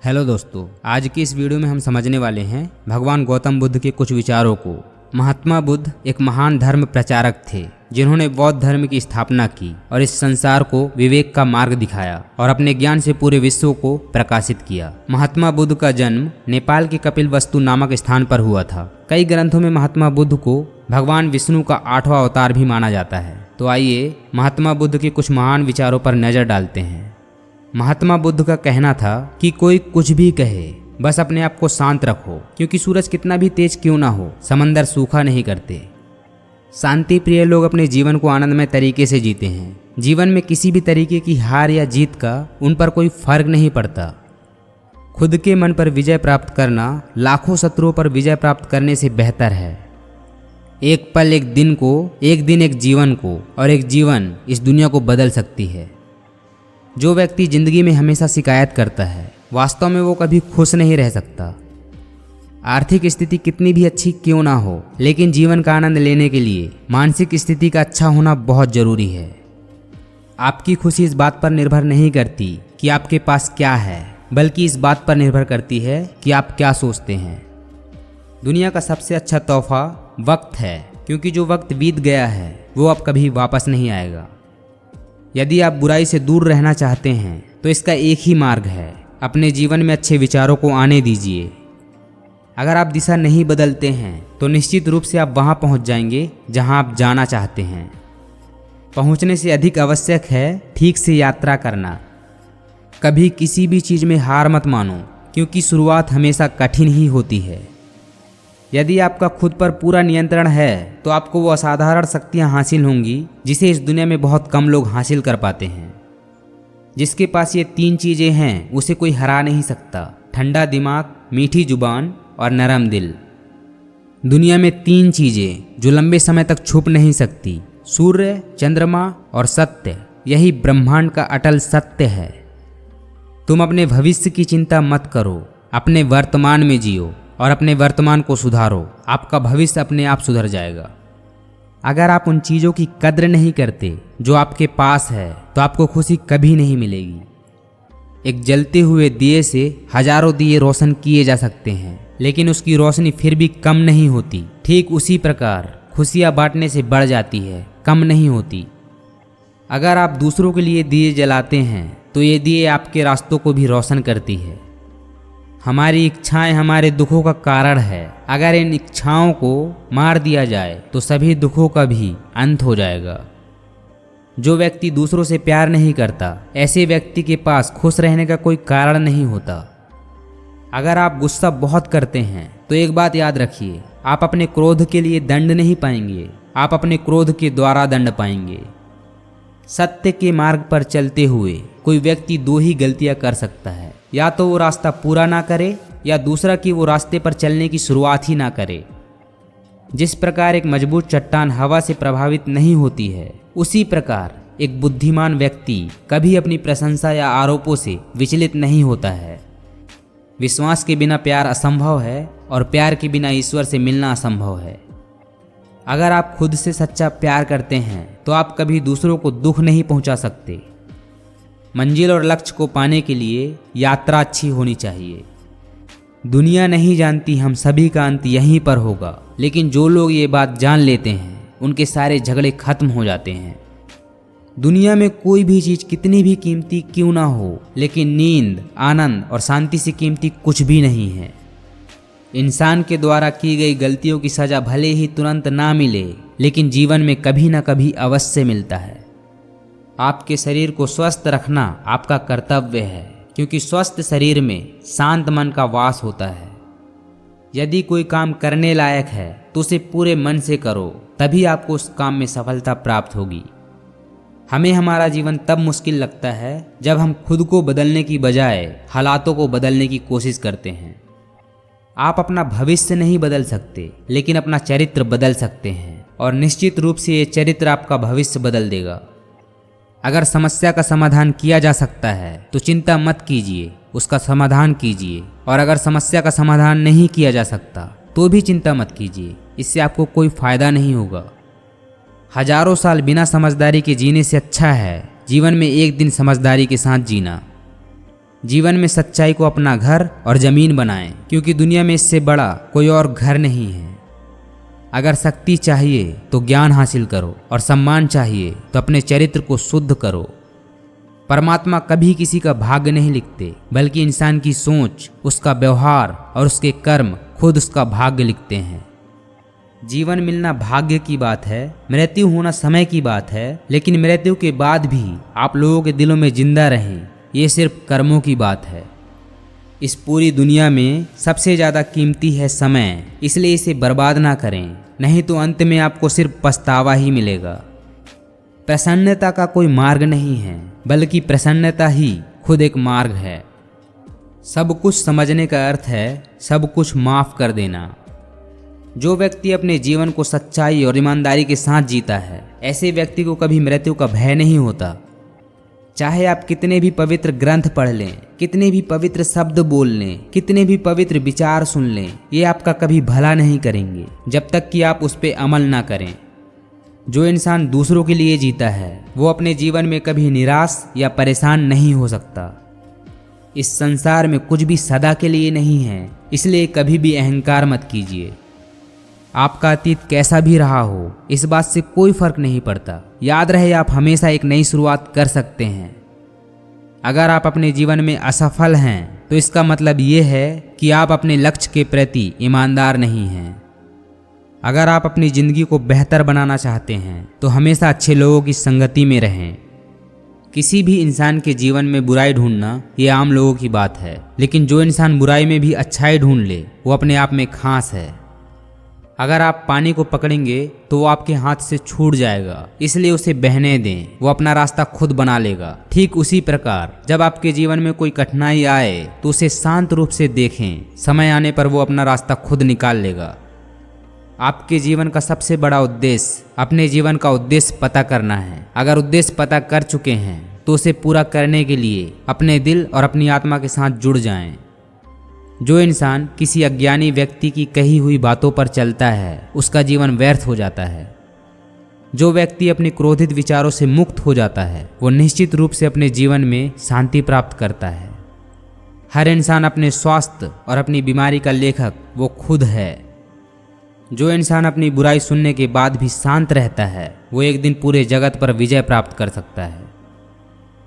Hello दोस्तों, आज की इस वीडियो में हम समझने वाले हैं भगवान गौतम बुद्ध के कुछ विचारों को। महात्मा बुद्ध एक महान धर्म प्रचारक थे जिन्होंने बौद्ध धर्म की स्थापना की और इस संसार को विवेक का मार्ग दिखाया और अपने ज्ञान से पूरे विश्व को प्रकाशित किया। महात्मा बुद्ध का जन्म नेपाल के कपिलवस्तु नामक स्थान पर हुआ था। कई ग्रंथों में महात्मा बुद्ध को भगवान विष्णु का 8वां अवतार भी माना जाता है। तो आइए महात्मा बुद्ध के कुछ महान विचारों पर नजर डालते हैं। महात्मा बुद्ध का कहना था कि कोई कुछ भी कहे, बस अपने आप को शांत रखो, क्योंकि सूरज कितना भी तेज क्यों ना हो, समंदर सूखा नहीं करते। शांति प्रिय लोग अपने जीवन को आनंदमय तरीके से जीते हैं। जीवन में किसी भी तरीके की हार या जीत का उन पर कोई फर्क नहीं पड़ता। खुद के मन पर विजय प्राप्त करना लाखों शत्रुओं पर विजय प्राप्त करने से बेहतर है। एक पल एक दिन को, एक दिन एक जीवन को, और एक जीवन इस दुनिया को बदल सकती है। जो व्यक्ति जिंदगी में हमेशा शिकायत करता है, वास्तव में वो कभी खुश नहीं रह सकता। आर्थिक स्थिति कितनी भी अच्छी क्यों ना हो, लेकिन जीवन का आनंद लेने के लिए मानसिक स्थिति का अच्छा होना बहुत जरूरी है। आपकी खुशी इस बात पर निर्भर नहीं करती कि आपके पास क्या है, बल्कि इस बात पर निर्भर करती है कि आप क्या सोचते हैं। दुनिया का सबसे अच्छा तोहफा वक्त है, क्योंकि जो वक्त बीत गया है वो अब कभी वापस नहीं आएगा। यदि आप बुराई से दूर रहना चाहते हैं तो इसका एक ही मार्ग है, अपने जीवन में अच्छे विचारों को आने दीजिए। अगर आप दिशा नहीं बदलते हैं तो निश्चित रूप से आप वहां पहुंच जाएंगे जहां आप जाना चाहते हैं। पहुंचने से अधिक आवश्यक है ठीक से यात्रा करना। कभी किसी भी चीज़ में हार मत मानो, क्योंकि शुरुआत हमेशा कठिन ही होती है। यदि आपका खुद पर पूरा नियंत्रण है तो आपको वो असाधारण शक्तियाँ हासिल होंगी जिसे इस दुनिया में बहुत कम लोग हासिल कर पाते हैं। जिसके पास ये 3 चीज़ें हैं उसे कोई हरा नहीं सकता: ठंडा दिमाग, मीठी जुबान और नरम दिल। दुनिया में 3 चीज़ें जो लंबे समय तक छुप नहीं सकती: सूर्य, चंद्रमा और सत्य। यही ब्रह्मांड का अटल सत्य है। तुम अपने भविष्य की चिंता मत करो, अपने वर्तमान में जियो और अपने वर्तमान को सुधारो। आपका भविष्य अपने आप सुधर जाएगा। अगर आप उन चीज़ों की कद्र नहीं करते जो आपके पास है तो आपको खुशी कभी नहीं मिलेगी। एक जलते हुए दिए से हजारों दिए रोशन किए जा सकते हैं, लेकिन उसकी रोशनी फिर भी कम नहीं होती। ठीक उसी प्रकार खुशियाँ बांटने से बढ़ जाती है, कम नहीं होती। अगर आप दूसरों के लिए दिए जलाते हैं तो ये दिए आपके रास्तों को भी रोशन करती है। हमारी इच्छाएं हमारे दुखों का कारण है। अगर इन इच्छाओं को मार दिया जाए तो सभी दुखों का भी अंत हो जाएगा। जो व्यक्ति दूसरों से प्यार नहीं करता, ऐसे व्यक्ति के पास खुश रहने का कोई कारण नहीं होता। अगर आप गुस्सा बहुत करते हैं तो एक बात याद रखिए, आप अपने क्रोध के लिए दंड नहीं पाएंगे, आप अपने क्रोध के द्वारा दंड पाएंगे। सत्य के मार्ग पर चलते हुए कोई व्यक्ति 2 ही गलतियां कर सकता है: या तो वो रास्ता पूरा ना करे, या दूसरा कि वो रास्ते पर चलने की शुरुआत ही ना करे। जिस प्रकार एक मजबूत चट्टान हवा से प्रभावित नहीं होती है, उसी प्रकार एक बुद्धिमान व्यक्ति कभी अपनी प्रशंसा या आरोपों से विचलित नहीं होता है। विश्वास के बिना प्यार असंभव है और प्यार के बिना ईश्वर से मिलना असंभव है। अगर आप खुद से सच्चा प्यार करते हैं तो आप कभी दूसरों को दुख नहीं पहुंचा सकते। मंजिल और लक्ष्य को पाने के लिए यात्रा अच्छी होनी चाहिए। दुनिया नहीं जानती हम सभी का अंत यहीं पर होगा, लेकिन जो लोग ये बात जान लेते हैं उनके सारे झगड़े खत्म हो जाते हैं। दुनिया में कोई भी चीज़ कितनी भी कीमती क्यों ना हो, लेकिन नींद, आनंद और शांति से कीमती कुछ भी नहीं है। इंसान के द्वारा की गई गलतियों की सजा भले ही तुरंत ना मिले, लेकिन जीवन में कभी ना कभी अवश्य मिलता है। आपके शरीर को स्वस्थ रखना आपका कर्तव्य है, क्योंकि स्वस्थ शरीर में शांत मन का वास होता है। यदि कोई काम करने लायक है तो उसे पूरे मन से करो, तभी आपको उस काम में सफलता प्राप्त होगी। हमें हमारा जीवन तब मुश्किल लगता है जब हम खुद को बदलने की बजाय हालातों को बदलने की कोशिश करते हैं। आप अपना भविष्य नहीं बदल सकते, लेकिन अपना चरित्र बदल सकते हैं, और निश्चित रूप से ये चरित्र आपका भविष्य बदल देगा। अगर समस्या का समाधान किया जा सकता है तो चिंता मत कीजिए, उसका समाधान कीजिए। और अगर समस्या का समाधान नहीं किया जा सकता तो भी चिंता मत कीजिए, इससे आपको कोई फायदा नहीं होगा। हजारों साल बिना समझदारी के जीने से अच्छा है जीवन में एक दिन समझदारी के साथ जीना। जीवन में सच्चाई को अपना घर और जमीन बनाएं, क्योंकि दुनिया में इससे बड़ा कोई और घर नहीं है। अगर शक्ति चाहिए तो ज्ञान हासिल करो और सम्मान चाहिए तो अपने चरित्र को शुद्ध करो। परमात्मा कभी किसी का भाग्य नहीं लिखते, बल्कि इंसान की सोच, उसका व्यवहार और उसके कर्म खुद उसका भाग्य लिखते हैं। जीवन मिलना भाग्य की बात है, मृत्यु होना समय की बात है, लेकिन मृत्यु के बाद भी आप लोगों के दिलों में जिंदा रहें, ये सिर्फ कर्मों की बात है। इस पूरी दुनिया में सबसे ज़्यादा कीमती है समय, इसलिए इसे बर्बाद ना करें, नहीं तो अंत में आपको सिर्फ पछतावा ही मिलेगा। प्रसन्नता का कोई मार्ग नहीं है, बल्कि प्रसन्नता ही खुद एक मार्ग है। सब कुछ समझने का अर्थ है सब कुछ माफ़ कर देना। जो व्यक्ति अपने जीवन को सच्चाई और ईमानदारी के साथ जीता है, ऐसे व्यक्ति को कभी मृत्यु का भय नहीं होता। चाहे आप कितने भी पवित्र ग्रंथ पढ़ लें, कितने भी पवित्र शब्द बोल लें, कितने भी पवित्र विचार सुन लें, ये आपका कभी भला नहीं करेंगे जब तक कि आप उस पर अमल ना करें। जो इंसान दूसरों के लिए जीता है वो अपने जीवन में कभी निराश या परेशान नहीं हो सकता। इस संसार में कुछ भी सदा के लिए नहीं है, इसलिए कभी भी अहंकार मत कीजिए। आपका अतीत कैसा भी रहा हो, इस बात से कोई फर्क नहीं पड़ता। याद रहे, आप हमेशा एक नई शुरुआत कर सकते हैं। अगर आप अपने जीवन में असफल हैं तो इसका मतलब ये है कि आप अपने लक्ष्य के प्रति ईमानदार नहीं हैं। अगर आप अपनी ज़िंदगी को बेहतर बनाना चाहते हैं तो हमेशा अच्छे लोगों की संगति में रहें। किसी भी इंसान के जीवन में बुराई ढूंढना ये आम लोगों की बात है, लेकिन जो इंसान बुराई में भी अच्छाई ढूंढ ले वो अपने आप में खास है। अगर आप पानी को पकड़ेंगे तो वो आपके हाथ से छूट जाएगा, इसलिए उसे बहने दें, वो अपना रास्ता खुद बना लेगा। ठीक उसी प्रकार जब आपके जीवन में कोई कठिनाई आए तो उसे शांत रूप से देखें, समय आने पर वो अपना रास्ता खुद निकाल लेगा। आपके जीवन का सबसे बड़ा उद्देश्य अपने जीवन का उद्देश्य पता करना है। अगर उद्देश्य पता कर चुके हैं तो उसे पूरा करने के लिए अपने दिल और अपनी आत्मा के साथ जुड़ जाएं। जो इंसान किसी अज्ञानी व्यक्ति की कही हुई बातों पर चलता है उसका जीवन व्यर्थ हो जाता है। जो व्यक्ति अपने क्रोधित विचारों से मुक्त हो जाता है वो निश्चित रूप से अपने जीवन में शांति प्राप्त करता है। हर इंसान अपने स्वास्थ्य और अपनी बीमारी का लेखक वो खुद है। जो इंसान अपनी बुराई सुनने के बाद भी शांत रहता है वो एक दिन पूरे जगत पर विजय प्राप्त कर सकता है।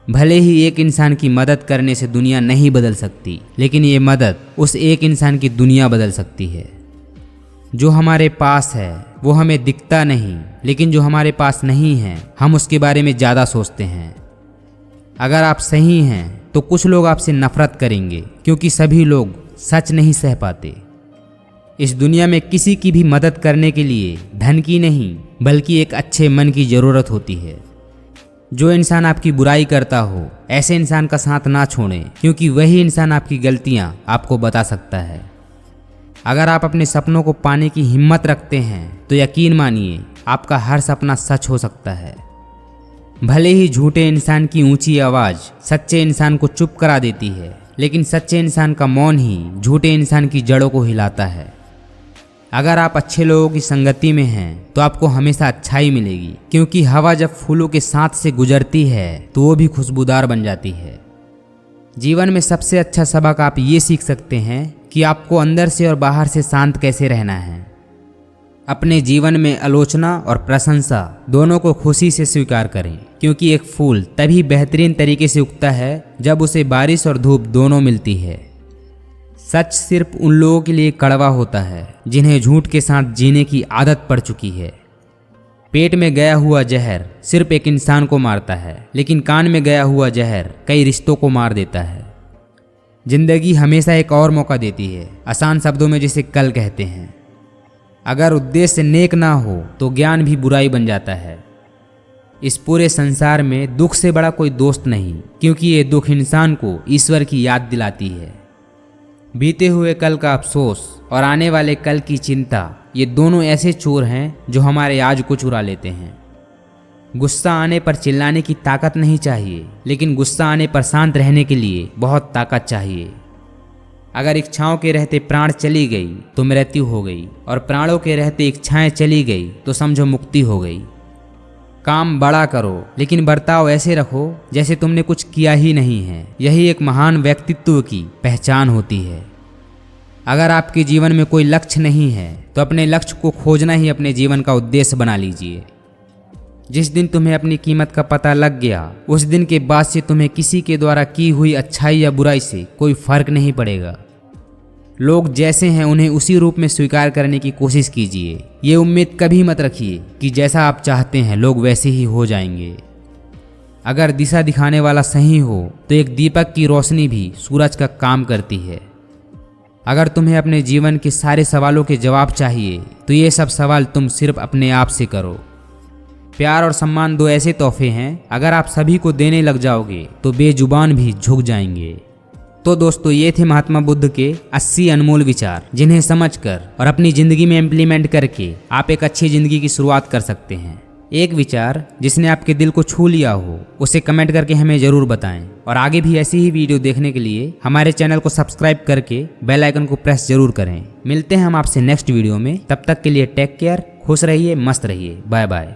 भले ही एक इंसान की मदद करने से दुनिया नहीं बदल सकती, लेकिन ये मदद उस एक इंसान की दुनिया बदल सकती है। जो हमारे पास है वो हमें दिखता नहीं, लेकिन जो हमारे पास नहीं है हम उसके बारे में ज़्यादा सोचते हैं। अगर आप सही हैं तो कुछ लोग आपसे नफरत करेंगे, क्योंकि सभी लोग सच नहीं सह पाते। इस दुनिया में किसी की भी मदद करने के लिए धन की नहीं, बल्कि एक अच्छे मन की ज़रूरत होती है। जो इंसान आपकी बुराई करता हो ऐसे इंसान का साथ ना छोड़ें, क्योंकि वही इंसान आपकी गलतियां आपको बता सकता है। अगर आप अपने सपनों को पाने की हिम्मत रखते हैं तो यकीन मानिए आपका हर सपना सच हो सकता है। भले ही झूठे इंसान की ऊंची आवाज़ सच्चे इंसान को चुप करा देती है, लेकिन सच्चे इंसान का मौन ही झूठे इंसान की जड़ों को हिलाता है। अगर आप अच्छे लोगों की संगति में हैं तो आपको हमेशा अच्छाई मिलेगी, क्योंकि हवा जब फूलों के साथ से गुजरती है तो वो भी खुशबूदार बन जाती है। जीवन में सबसे अच्छा सबक आप ये सीख सकते हैं कि आपको अंदर से और बाहर से शांत कैसे रहना है। अपने जीवन में आलोचना और प्रशंसा दोनों को खुशी से स्वीकार करें, क्योंकि एक फूल तभी बेहतरीन तरीके से उगता है जब उसे बारिश और धूप दोनों मिलती है। सच सिर्फ उन लोगों के लिए कड़वा होता है जिन्हें झूठ के साथ जीने की आदत पड़ चुकी है। पेट में गया हुआ जहर सिर्फ एक इंसान को मारता है, लेकिन कान में गया हुआ जहर कई रिश्तों को मार देता है। जिंदगी हमेशा एक और मौका देती है, आसान शब्दों में जिसे कल कहते हैं। अगर उद्देश्य नेक ना हो तो ज्ञान भी बुराई बन जाता है। इस पूरे संसार में दुख से बड़ा कोई दोस्त नहीं, क्योंकि ये दुख इंसान को ईश्वर की याद दिलाती है। बीते हुए कल का अफसोस और आने वाले कल की चिंता, ये दोनों ऐसे चोर हैं जो हमारे आज को चुरा लेते हैं। गुस्सा आने पर चिल्लाने की ताकत नहीं चाहिए, लेकिन गुस्सा आने पर शांत रहने के लिए बहुत ताकत चाहिए। अगर इच्छाओं के रहते प्राण चली गई तो मृत्यु हो गई, और प्राणों के रहते इच्छाएं चली गई तो समझो मुक्ति हो गई। काम बड़ा करो लेकिन बर्ताव ऐसे रखो जैसे तुमने कुछ किया ही नहीं है। यही एक महान व्यक्तित्व की पहचान होती है। अगर आपके जीवन में कोई लक्ष्य नहीं है तो अपने लक्ष्य को खोजना ही अपने जीवन का उद्देश्य बना लीजिए। जिस दिन तुम्हें अपनी कीमत का पता लग गया, उस दिन के बाद से तुम्हें किसी के द्वारा की हुई अच्छाई या बुराई से कोई फर्क नहीं पड़ेगा। लोग जैसे हैं उन्हें उसी रूप में स्वीकार करने की कोशिश कीजिए। ये उम्मीद कभी मत रखिए कि जैसा आप चाहते हैं लोग वैसे ही हो जाएंगे। अगर दिशा दिखाने वाला सही हो तो एक दीपक की रोशनी भी सूरज का काम करती है। अगर तुम्हें अपने जीवन के सारे सवालों के जवाब चाहिए तो ये सब सवाल तुम सिर्फ अपने आप से करो। प्यार और सम्मान दो ऐसे तोहफे हैं, अगर आप सभी को देने लग जाओगे तो बेजुबान भी झुक जाएंगे। तो दोस्तों, ये थे महात्मा बुद्ध के 80 अनमोल विचार, जिन्हें समझकर और अपनी जिंदगी में इम्प्लीमेंट करके आप एक अच्छी जिंदगी की शुरुआत कर सकते हैं। एक विचार जिसने आपके दिल को छू लिया हो उसे कमेंट करके हमें जरूर बताएं और आगे भी ऐसी ही वीडियो देखने के लिए हमारे चैनल को सब्सक्राइब करके बेल आइकन को प्रेस जरूर करें। मिलते हैं हम आपसे नेक्स्ट वीडियो में, तब तक के लिए टेक केयर, खुश रहिए, मस्त रहिए, बाय बाय।